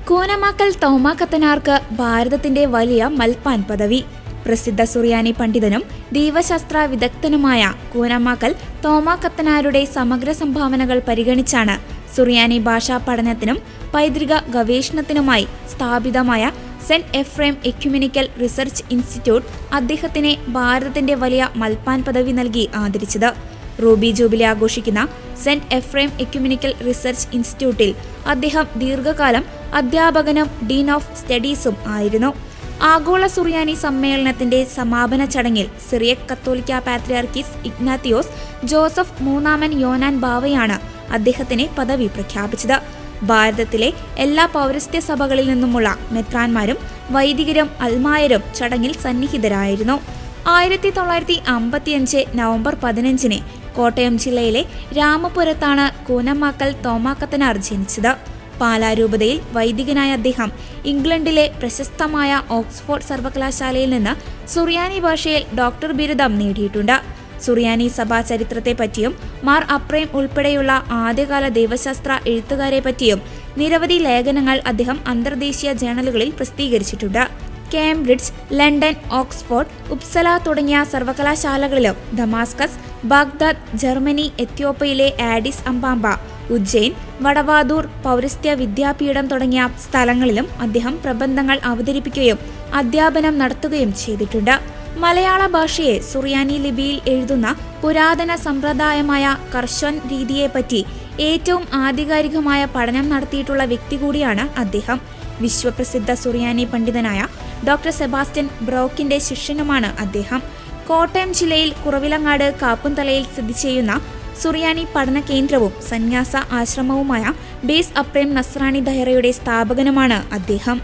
കൂനമാക്കൽ തോമാ കത്തനാർക്ക് ഭാരതത്തിന്റെ വലിയ മൽപ്പാൻ പദവി. പ്രസിദ്ധ സുറിയാനി പണ്ഡിതനും ദൈവശാസ്ത്ര വിദഗ്ധനുമായ കൂനമാക്കൽ തോമാ കത്തനാരുടെ സമഗ്ര സംഭാവനകൾ പരിഗണിച്ചാണ് സുറിയാനി ഭാഷാ പഠനത്തിനും പൈതൃക ഗവേഷണത്തിനുമായി സ്ഥാപിതമായ saint Ephrem ecumenical research institute അദ്ദേഹത്തിനെ ഭാരതത്തിന്റെ വലിയ മൽപ്പാൻ പദവി നൽകി ആദരിച്ചത്. റൂബി ജൂബിലി ആഘോഷിക്കുന്ന സെന്റ് എഫ്രേം എക്യുമെനിക്കൽ റിസർച്ച് ഇൻസ്റ്റിറ്റ്യൂട്ടിൽ അദ്ദേഹം ദീർഘകാലം അധ്യാപകനും ഡീൻ ഓഫ് സ്റ്റഡീസും ആയിരുന്നു. ആഗോള സുറിയാനി സമ്മേളനത്തിന്റെ സമാപന ചടങ്ങിൽ സിറിയക് കത്തോലിക്ക പാത്രിയാർക്കീസ് ഇഗ്നാത്തിയോസ് ജോസഫ് മൂന്നാമൻ യോനാൻ ബാവയാണ് അദ്ദേഹത്തിന് പദവി പ്രഖ്യാപിച്ചത്. ഭാരതത്തിലെ എല്ലാ പൗരസ്ത്യ സഭകളിൽ നിന്നുമുള്ള മെത്രാന്മാരും വൈദികരും അൽമായരും ചടങ്ങിൽ സന്നിഹിതരായിരുന്നു. 1955 നവംബർ 15 കോട്ടയം ജില്ലയിലെ രാമപുരത്താണ് കൂനമാക്കൽ തോമാ കത്തനാർ ജനിച്ചത്. പാലാരൂപതയിൽ വൈദികനായ അദ്ദേഹം ഇംഗ്ലണ്ടിലെ പ്രശസ്തമായ ഓക്സ്ഫോർഡ് സർവകലാശാലയിൽ നിന്ന് സുറിയാനി ഭാഷയിൽ ഡോക്ടർ ബിരുദം നേടിയിട്ടുണ്ട്. സുറിയാനി സഭാ ചരിത്രത്തെപ്പറ്റിയും മാർ അപ്രേം ഉൾപ്പെടെയുള്ള ആദ്യകാല ദൈവശാസ്ത്ര എഴുത്തുകാരെ പറ്റിയും നിരവധി ലേഖനങ്ങൾ അദ്ദേഹം അന്തർദേശീയ ജേണലുകളിൽ പ്രസിദ്ധീകരിച്ചിട്ടുണ്ട്. കേംബ്രിഡ്ജ്, ലണ്ടൻ, ഓക്സ്ഫോർഡ്, ഉപ്സല തുടങ്ങിയ സർവകലാശാലകളിലും ദമാസ്കസ്, ബാഗ്ദാദ്, ജർമ്മനി, എത്യോപ്യയിലെ ആഡിസ് അമ്പാമ്പ, ഉജ്ജയിൻ, വടവാതൂർ പൗരസ്ത്യ വിദ്യാപീഠം തുടങ്ങിയ സ്ഥലങ്ങളിലും അദ്ദേഹം പ്രബന്ധങ്ങൾ അവതരിപ്പിക്കുകയും അധ്യാപനം നടത്തുകയും ചെയ്തിട്ടുണ്ട്. മലയാള ഭാഷയെ സുറിയാനി ലിപിയിൽ എഴുതുന്ന പുരാതന സമ്പ്രദായമായ കർശ്വൻ രീതിയെപ്പറ്റി ഏറ്റവും ആധികാരികമായ പഠനം നടത്തിയിട്ടുള്ള വ്യക്തി കൂടിയാണ് അദ്ദേഹം. വിശ്വപ്രസിദ്ധ സുറിയാനി പണ്ഡിതനായ ഡോക്ടർ സെബാസ്റ്റ്യൻ ബ്രോക്കിന്റെ ശിഷ്യനുമാണ് അദ്ദേഹം. കോട്ടയം ജില്ലയിൽ കുറവിലങ്ങാട് കാപ്പുംതലയിൽ സ്ഥിതി ചെയ്യുന്ന സുറിയാനി പഠന കേന്ദ്രവും സന്യാസ ആശ്രമവുമായ ബേസ് അപ്രേം നസ്രാണി ദഹറയുടെ സ്ഥാപകനുമാണ് അദ്ദേഹം.